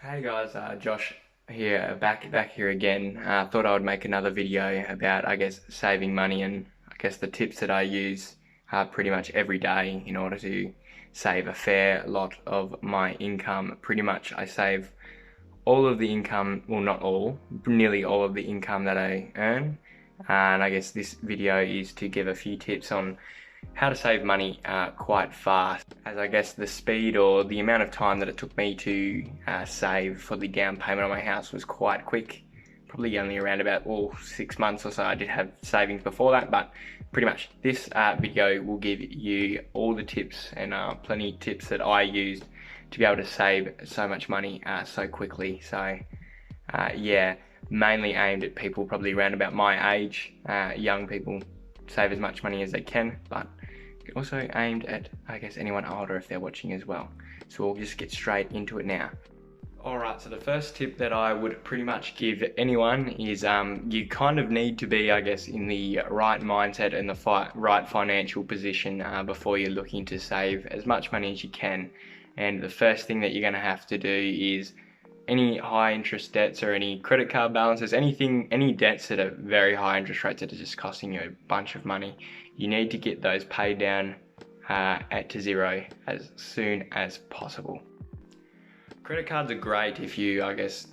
Hey guys, Josh here, back here again. Thought I would make another video about, saving money and the tips that I use pretty much every day in order to save a fair lot of my income. Pretty much I save all of the income, well not all, nearly all of the income that I earn. And I guess this video is to give a few tips on how to save money quite fast, as I guess the speed or the amount of time that it took me to save for the down payment on my house was quite quick. Probably only around about 6 months or so. I did have savings before that, but pretty much this video will give you all the tips and plenty of tips that I used to be able to save so much money so quickly. So yeah, mainly aimed at people probably around about my age, young people, save as much money as they can, but also aimed at, anyone older if they're watching as well. So we'll just get straight into it now. Alright, so the first tip that I would pretty much give anyone is you kind of need to be, in the right mindset and the right financial position before you're looking to save as much money as you can. And the first thing that you're going to have to do is any high interest debts or any credit card balances, any debts that are very high interest rates that are just costing you a bunch of money, you need to get those paid down to zero as soon as possible. Credit cards are great if you,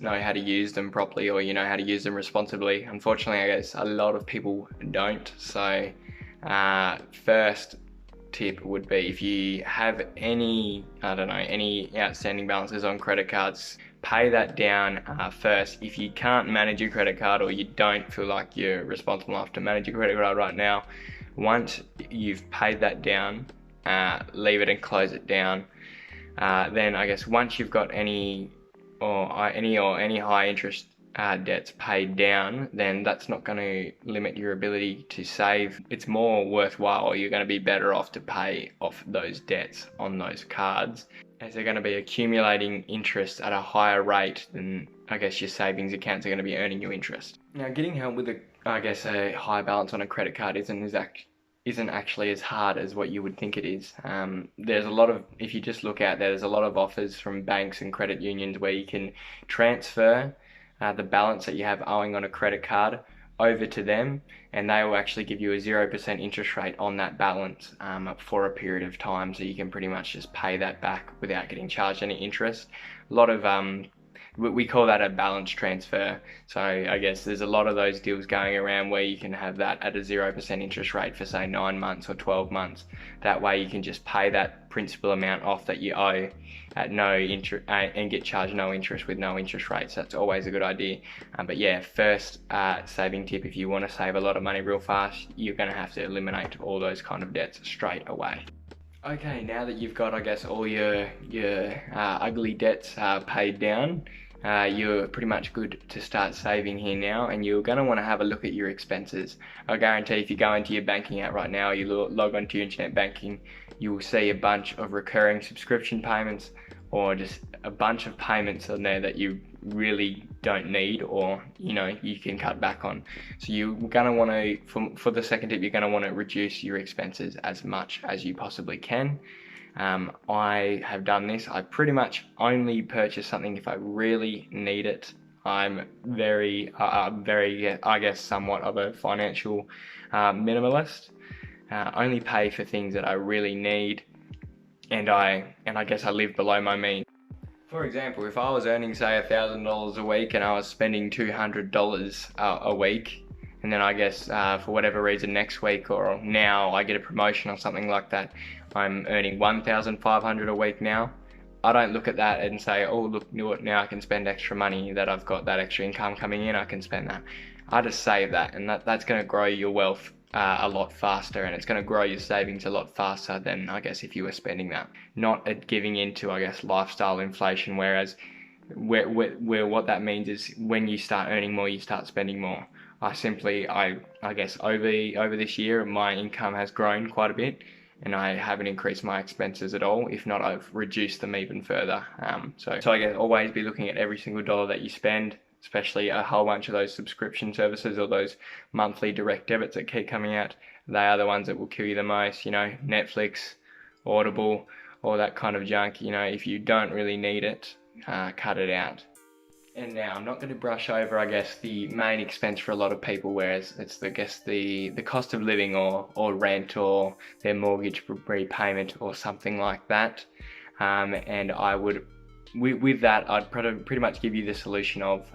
know how to use them properly or you know how to use them responsibly. Unfortunately, a lot of people don't. So first tip would be, if you have any outstanding balances on credit cards, pay that down first. If you can't manage your credit card or you don't feel like you're responsible enough to manage your credit card right now, once you've paid that down, leave it and close it down. Then once you've got any high interest debts paid down, then that's not going to limit your ability to save. It's more worthwhile. You're going to be better off to pay off those debts on those cards, as they're going to be accumulating interest at a higher rate than your savings accounts are going to be earning you interest. Now, getting help with a high balance on a credit card isn't actually as hard as what you would think it is. There's a lot of, if you just look out there, there's a lot of offers from banks and credit unions where you can transfer the balance that you have owing on a credit card over to them, and they will actually give you a 0% interest rate on that balance for a period of time, so you can pretty much just pay that back without getting charged any interest. A lot of we call that a balance transfer. So there's a lot of those deals going around where you can have that at a 0% interest rate for say 9 months or 12 months. That way you can just pay that principal amount off that you owe at no interest and get charged no interest with no interest rates. That's always a good idea. But yeah, first saving tip, if you want to save a lot of money real fast, you're going to have to eliminate all those kind of debts straight away. Okay, now that you've got all your ugly debts paid down, you're pretty much good to start saving here now, and you're going to want to have a look at your expenses. I guarantee if you go into your banking app right now, you log onto your internet banking, you will see a bunch of recurring subscription payments or just a bunch of payments on there that you really don't need, or you can cut back on. So you're going to want to, for the second tip, you're going to want to reduce your expenses as much as you possibly can. I have done this. I pretty much only purchase something if I really need it. I'm very, somewhat of a financial minimalist. Only pay for things that I really need, and I live below my means. For example, if I was earning say $1,000 a week and I was spending $200 a week, and then for whatever reason next week or now I get a promotion or something like that, I'm earning $1,500 a week now, I don't look at that and say, oh look, now I can spend extra money, that I've got that extra income coming in, I can spend that. I just save that, and that's going to grow your wealth a lot faster, and it's going to grow your savings a lot faster than if you were spending that. Not at giving into lifestyle inflation, whereas where what that means is when you start earning more, you start spending more. Over this year my income has grown quite a bit, and I haven't increased my expenses at all. If not, I've reduced them even further. So always be looking at every single dollar that you spend, especially a whole bunch of those subscription services or those monthly direct debits that keep coming out. They are the ones that will kill you the most. Netflix, Audible, all that kind of junk. If you don't really need it, cut it out. And now I'm not going to brush over, I guess, the main expense for a lot of people, whereas it's, I guess, the cost of living or rent or their mortgage repayment or something like that. And I would, with that, I'd pretty much give you the solution of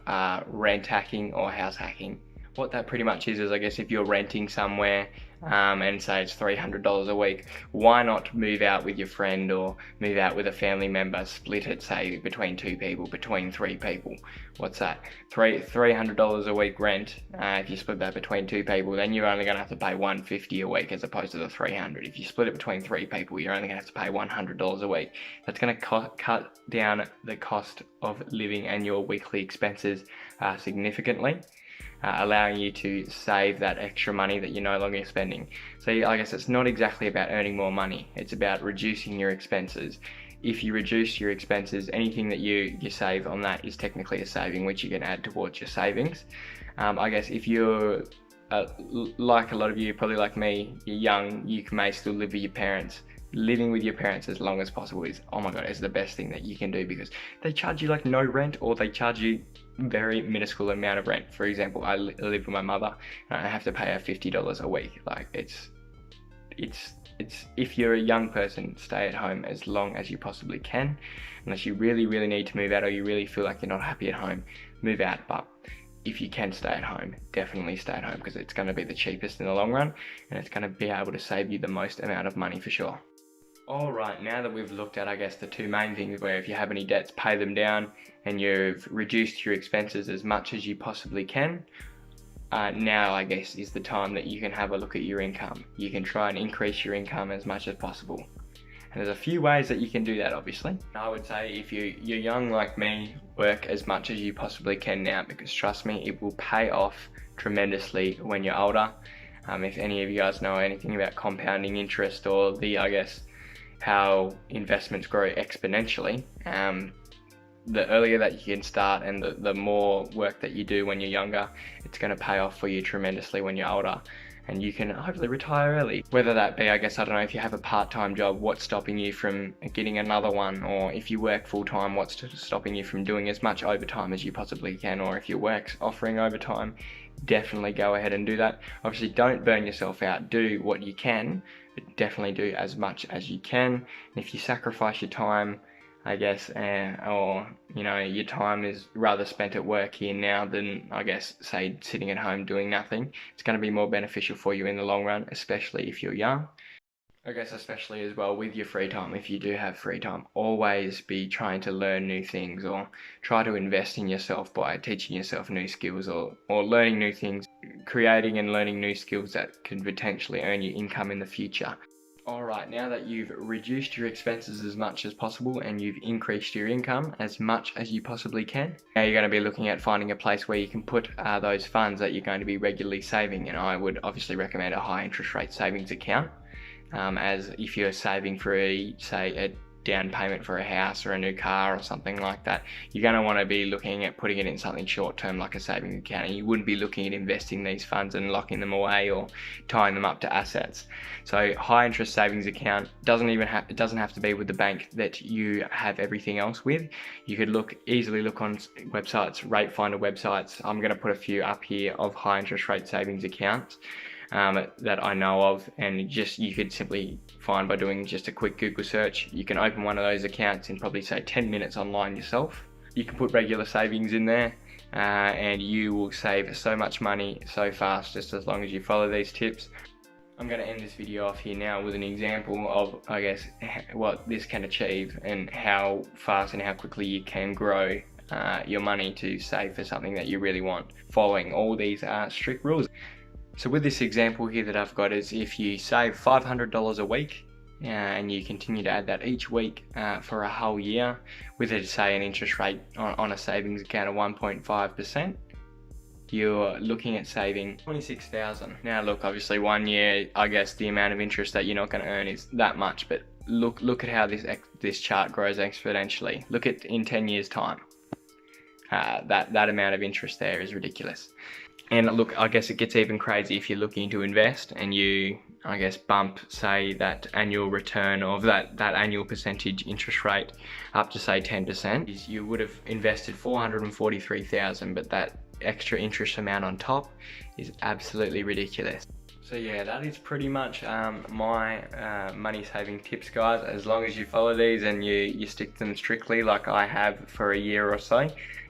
rent hacking or house hacking. What that pretty much is I guess if you're renting somewhere and say it's $300 a week, why not move out with your friend or move out with a family member, split it say between two people, between three people. What's that? $300 a week rent. If you split that between two people, then you're only going to have to pay $150 a week as opposed to the $300. If you split it between three people, you're only going to have to pay $100 a week. That's going to cut down the cost of living and your weekly expenses significantly. Allowing you to save that extra money that you're no longer spending. So I guess it's not exactly about earning more money, it's about reducing your expenses. If you reduce your expenses, anything that you save on that is technically a saving, which you can add towards your savings. I guess if you're like a lot of you, probably like me, you're young, you may still live with your parents. Living with your parents as long as possible is, oh my god, is the best thing that you can do, because they charge you like no rent, or they charge you very minuscule amount of rent. For example, I live with my mother and I have to pay her $50 a week. Like it's if you're a young person, stay at home as long as you possibly can, unless you really need to move out or you really feel like you're not happy at home, move out. But if you can stay at home, definitely stay at home, because it's going to be the cheapest in the long run and it's going to be able to save you the most amount of money for sure. Alright, now that we've looked at, I guess, the two main things, where if you have any debts, pay them down, and you've reduced your expenses as much as you possibly can, now I guess is the time that you can have a look at your income. You can try and increase your income as much as possible. And there's a few ways that you can do that, obviously. I would say if you're young like me, work as much as you possibly can now, because trust me, it will pay off tremendously when you're older. If any of you guys know anything about compounding interest, or I guess, how investments grow exponentially, the earlier that you can start and the more work that you do when you're younger, it's going to pay off for you tremendously when you're older, and you can hopefully retire early. Whether that be, I guess, I don't know, if you have a part-time job, what's stopping you from getting another one? Or if you work full-time, what's stopping you from doing as much overtime as you possibly can? Or if your work's offering overtime, definitely go ahead and do that. Obviously, don't burn yourself out. Do what you can, but definitely do as much as you can. And if you sacrifice your time, I guess, or your time is rather spent at work here now than, I guess, say sitting at home doing nothing, it's going to be more beneficial for you in the long run, especially if you're young. I guess especially as well with your free time, if you do have free time, always be trying to learn new things, or try to invest in yourself by teaching yourself new skills, or learning new things, creating and learning new skills that could potentially earn you income in the future. Alright, now that you've reduced your expenses as much as possible and you've increased your income as much as you possibly can, now you're going to be looking at finding a place where you can put those funds that you're going to be regularly saving. And I would obviously recommend a high interest rate savings account, as if you're saving for say a down payment for a house or a new car or something like that, you're going to want to be looking at putting it in something short term like a savings account, and you wouldn't be looking at investing these funds and locking them away or tying them up to assets. So high interest savings account doesn't have to be with the bank that you have everything else with. You could easily look on websites, rate finder websites. I'm going to put a few up here of high interest rate savings accounts that I know of, and you could simply find by doing just a quick Google search. You can open one of those accounts in probably say 10 minutes online yourself. You can put regular savings in there, and you will save so much money so fast, just as long as you follow these tips. I'm going to end this video off here now with an example of, I guess, what this can achieve and how fast and how quickly you can grow your money to save for something that you really want, following all these strict rules. So with this example here that I've got, is if you save $500 a week and you continue to add that each week for a whole year, with say an interest rate on a savings account of 1.5%, you're looking at saving $26,000. Now look, obviously 1 year, I guess the amount of interest that you're not going to earn is that much, but look at how this chart grows exponentially. Look at in 10 years time. That amount of interest there is ridiculous. And look, I guess it gets even crazy if you're looking to invest and you I guess, bump, say, that annual return of that annual percentage interest rate up to, say, 10%, is you would have invested 443,000, but that extra interest amount on top is absolutely ridiculous. So yeah, that is pretty much my money saving tips, guys. As long as you follow these and you stick to them strictly like I have for a year or so,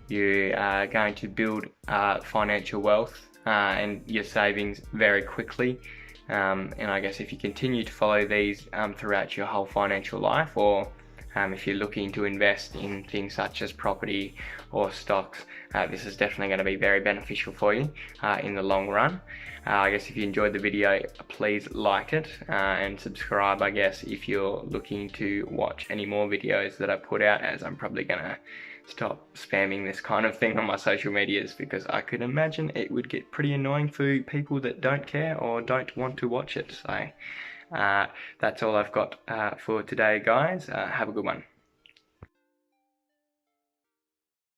you are going to build financial wealth and your savings very quickly. And I guess if you continue to follow these throughout your whole financial life, or if you're looking to invest in things such as property or stocks, this is definitely going to be very beneficial for you in the long run. I guess if you enjoyed the video, please like it and subscribe, I guess, if you're looking to watch any more videos that I put out, as I'm probably going to stop spamming this kind of thing on my social medias, because I could imagine it would get pretty annoying for people that don't care or don't want to watch it. So that's all I've got for today, guys. Have a good one.